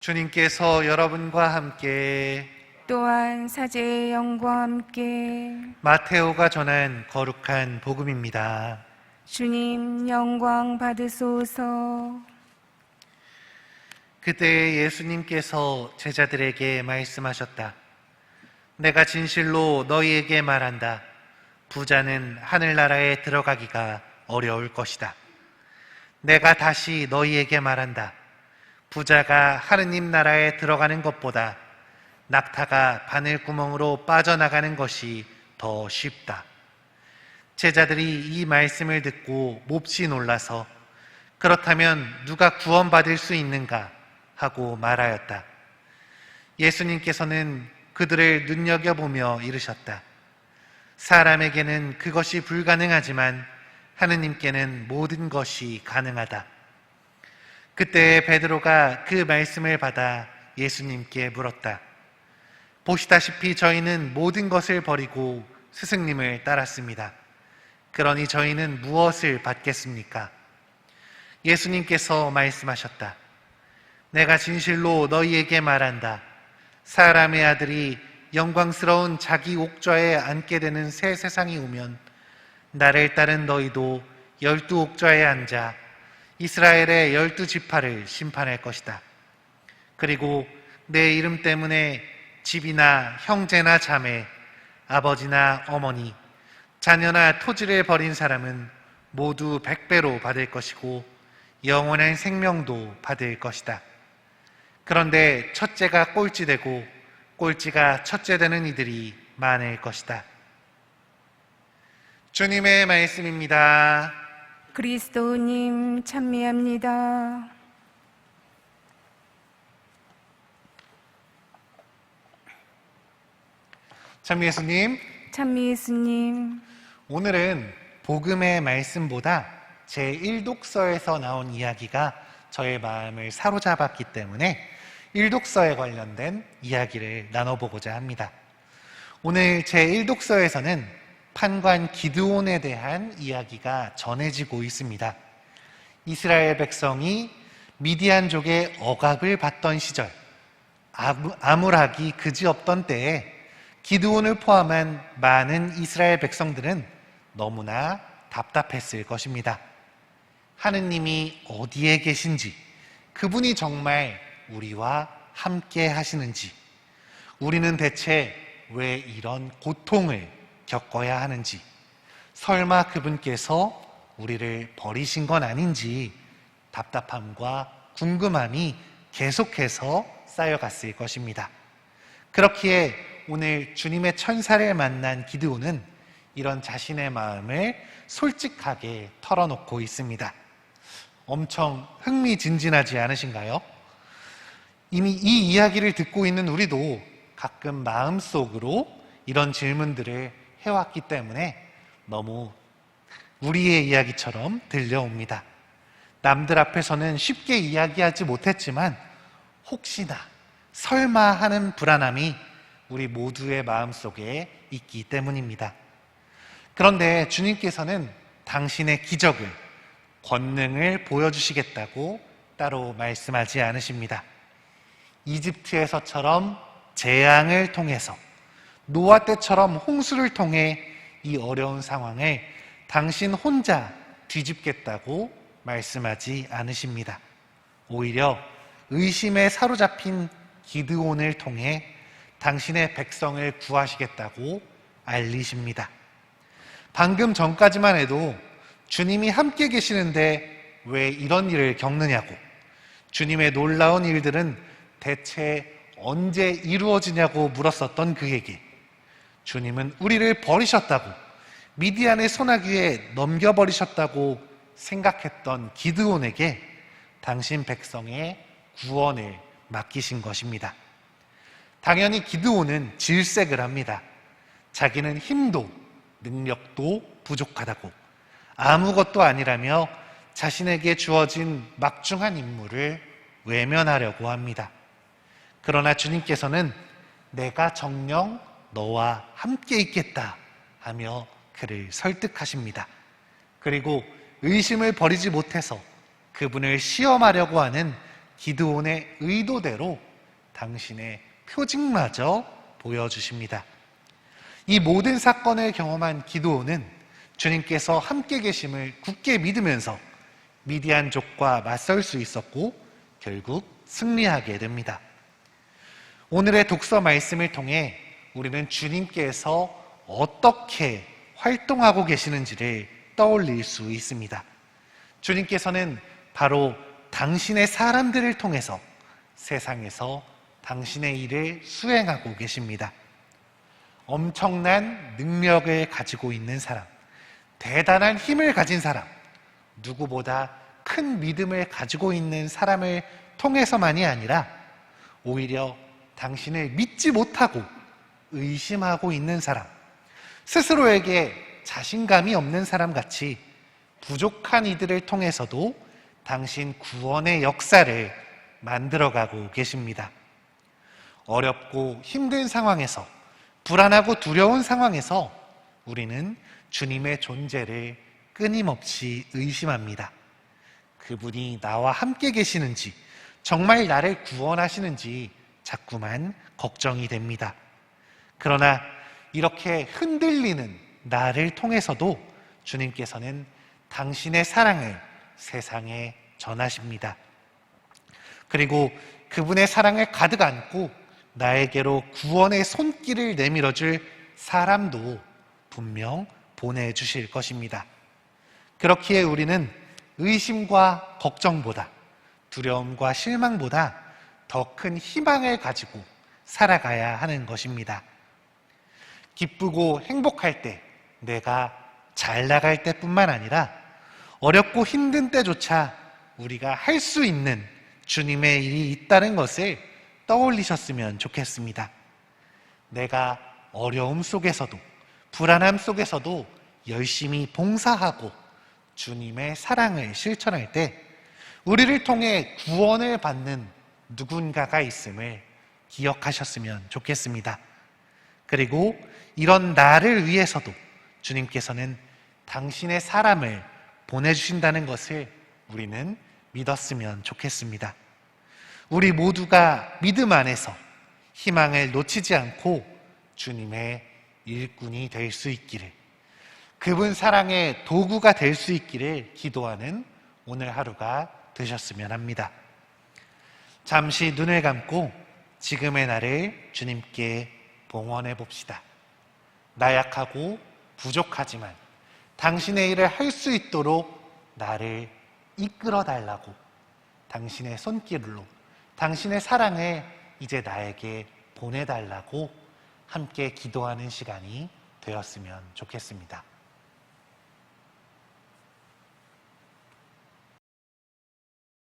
주님께서 여러분과 함께 또한 사제의 영과 함께 마테오가 전한 거룩한 복음입니다. 주님 영광 받으소서. 그때 예수님께서 제자들에게 말씀하셨다. 내가 진실로 너희에게 말한다. 부자는 하늘나라에 들어가기가 어려울 것이다. 내가 다시 너희에게 말한다. 부자가 하느님 나라에 들어가는 것보다 낙타가 바늘구멍으로 빠져나가는 것이 더 쉽다. 제자들이 이 말씀을 듣고 몹시 놀라서 그렇다면 누가 구원받을 수 있는가 하고 말하였다. 예수님께서는 그들을 눈여겨보며 이르셨다. 사람에게는 그것이 불가능하지만 하느님께는 모든 것이 가능하다. 그때 베드로가 그 말씀을 받아 예수님께 물었다. 보시다시피 저희는 모든 것을 버리고 스승님을 따랐습니다. 그러니 저희는 무엇을 받겠습니까? 예수님께서 말씀하셨다. 내가 진실로 너희에게 말한다. 사람의 아들이 영광스러운 자기 옥좌에 앉게 되는 새 세상이 오면 나를 따른 너희도 12옥좌에 앉아 이스라엘의 12지파를 심판할 것이다. 그리고 내 이름 때문에 집이나 형제나 자매, 아버지나 어머니, 자녀나 토지를 버린 사람은 모두 100배로 받을 것이고 영원한 생명도 받을 것이다. 그런데 첫째가 꼴찌되고 꼴찌가 첫째 되는 이들이 많을 것이다. 주님의 말씀입니다. 그리스도님 찬미합니다. 참 예수님, 찬미 예수님. 오늘은 복음의 말씀보다 제1독서에서 나온 이야기가 저의 마음을 사로잡았기 때문에 1독서에 관련된 이야기를 나눠보고자 합니다. 오늘 제1독서에서는 판관 기드온에 대한 이야기가 전해지고 있습니다. 이스라엘 백성이 미디안족의 억압을 받던 시절, 암울하기 그지없던 때에 기드온을 포함한 많은 이스라엘 백성들은 너무나 답답했을 것입니다. 하느님이 어디에 계신지, 그분이 정말 우리와 함께 하시는지, 우리는 대체 왜 이런 고통을 겪어야 하는지, 설마 그분께서 우리를 버리신 건 아닌지 답답함과 궁금함이 계속해서 쌓여갔을 것입니다. 그렇기에 오늘 주님의 천사를 만난 기드온은 이런 자신의 마음을 솔직하게 털어놓고 있습니다. 엄청 흥미진진하지 않으신가요? 이미 이 이야기를 듣고 있는 우리도 가끔 마음속으로 이런 질문들을 해왔기 때문에 너무 우리의 이야기처럼 들려옵니다. 남들 앞에서는 쉽게 이야기하지 못했지만 혹시나 설마 하는 불안함이 우리 모두의 마음속에 있기 때문입니다. 그런데 주님께서는 당신의 기적을, 권능을 보여주시겠다고 따로 말씀하지 않으십니다. 이집트에서처럼 재앙을 통해서, 노아 때처럼 홍수를 통해 이 어려운 상황을 당신 혼자 뒤집겠다고 말씀하지 않으십니다. 오히려 의심에 사로잡힌 기드온을 통해 당신의 백성을 구하시겠다고 알리십니다. 방금 전까지만 해도 주님이 함께 계시는데 왜 이런 일을 겪느냐고, 주님의 놀라운 일들은 대체 언제 이루어지냐고 물었었던 그에게 주님은 우리를 버리셨다고, 미디안의 소나기에 넘겨버리셨다고 생각했던 기드온에게 당신 백성의 구원을 맡기신 것입니다. 당연히 기드온은 질색을 합니다. 자기는 힘도 능력도 부족하다고, 아무것도 아니라며 자신에게 주어진 막중한 임무를 외면하려고 합니다. 그러나 주님께서는 내가 정녕 너와 함께 있겠다 하며 그를 설득하십니다. 그리고 의심을 버리지 못해서 그분을 시험하려고 하는 기드온의 의도대로 당신의 표징마저 보여주십니다. 이 모든 사건을 경험한 기드온은 주님께서 함께 계심을 굳게 믿으면서 미디안족과 맞설 수 있었고 결국 승리하게 됩니다. 오늘의 독서 말씀을 통해 우리는 주님께서 어떻게 활동하고 계시는지를 떠올릴 수 있습니다. 주님께서는 바로 당신의 사람들을 통해서 세상에서 당신의 일을 수행하고 계십니다. 엄청난 능력을 가지고 있는 사람, 대단한 힘을 가진 사람, 누구보다 큰 믿음을 가지고 있는 사람을 통해서만이 아니라 오히려 당신을 믿지 못하고 의심하고 있는 사람, 스스로에게 자신감이 없는 사람 같이 부족한 이들을 통해서도 당신 구원의 역사를 만들어가고 계십니다. 어렵고 힘든 상황에서, 불안하고 두려운 상황에서 우리는 주님의 존재를 끊임없이 의심합니다. 그분이 나와 함께 계시는지, 정말 나를 구원하시는지 자꾸만 걱정이 됩니다. 그러나 이렇게 흔들리는 나를 통해서도 주님께서는 당신의 사랑을 세상에 전하십니다. 그리고 그분의 사랑을 가득 안고 나에게로 구원의 손길을 내밀어줄 사람도 분명 보내주실 것입니다. 그렇기에 우리는 의심과 걱정보다, 두려움과 실망보다 더 큰 희망을 가지고 살아가야 하는 것입니다. 기쁘고 행복할 때, 내가 잘 나갈 때뿐만 아니라 어렵고 힘든 때조차 우리가 할 수 있는 주님의 일이 있다는 것을 떠올리셨으면 좋겠습니다. 내가 어려움 속에서도, 불안함 속에서도 열심히 봉사하고 주님의 사랑을 실천할 때 우리를 통해 구원을 받는 누군가가 있음을 기억하셨으면 좋겠습니다. 그리고 이런 나를 위해서도 주님께서는 당신의 사람을 보내주신다는 것을 우리는 믿었으면 좋겠습니다. 우리 모두가 믿음 안에서 희망을 놓치지 않고 주님의 일꾼이 될 수 있기를, 그분 사랑의 도구가 될 수 있기를 기도하는 오늘 하루가 되셨으면 합니다. 잠시 눈을 감고 지금의 나를 주님께 봉헌해 봅시다. 나약하고 부족하지만 당신의 일을 할 수 있도록 나를 이끌어 달라고, 당신의 손길로 당신의 사랑을 이제 나에게 보내달라고 함께 기도하는 시간이 되었으면 좋겠습니다.